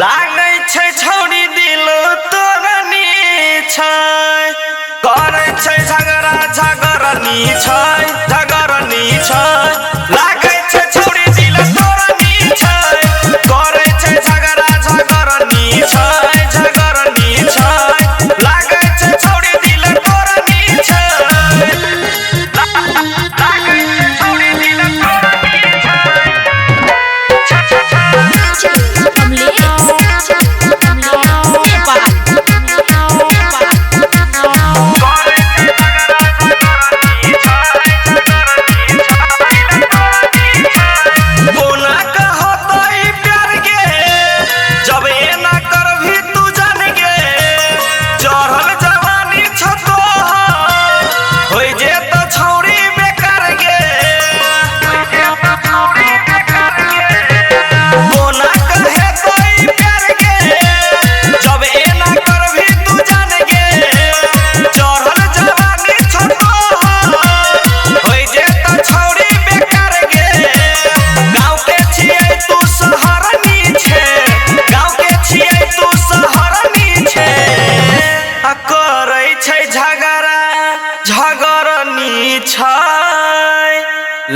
लागै छै छौरी दिल तोरनी छै करै छै झगड़ा झगड़नी छै लागै छै छौरी दिल तोरनी छै करै छै झगड़ा झगड़नी छै लागै छै छौरी दिल तोरनी छै लागै छै छौरी दिल तोरनी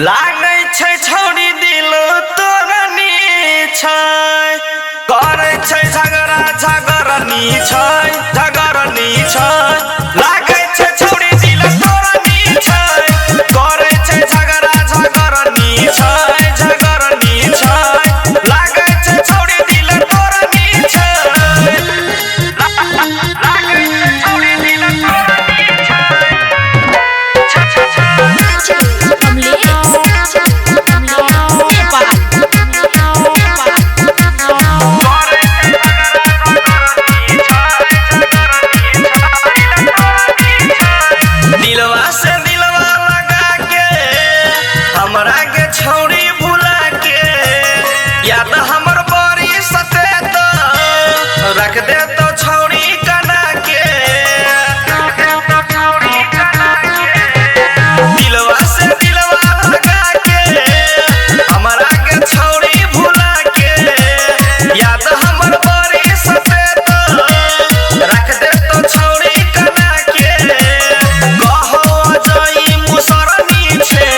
लागै छै छौरी दिल तोरनी छै करै छै झगड़ा झगड़नी छै लागै छै छौरी दिल तोरनी छै करै छै झगड़ा झगड़नी छै लागै छै छौरी दिल तोरनी छै लागै छै छौरी दिल तोरनी छै रख दे तो छौरी कना के दिलवा से दिलवा लगा के हमरा के छौरी भुला के याद हमर बड़ी सफेद रख दे तो छौरी कना के कहो अजई मुसरनी छे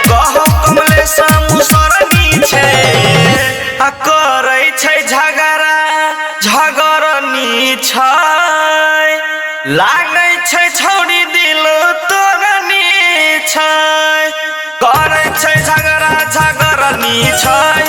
कहो कमलेश मुसरनी छे आ करै छै झगड़ा झगड़नी छै लागै छै छौरी दिल तोरनी छै करै छै झगड़ा झगड़नी छै।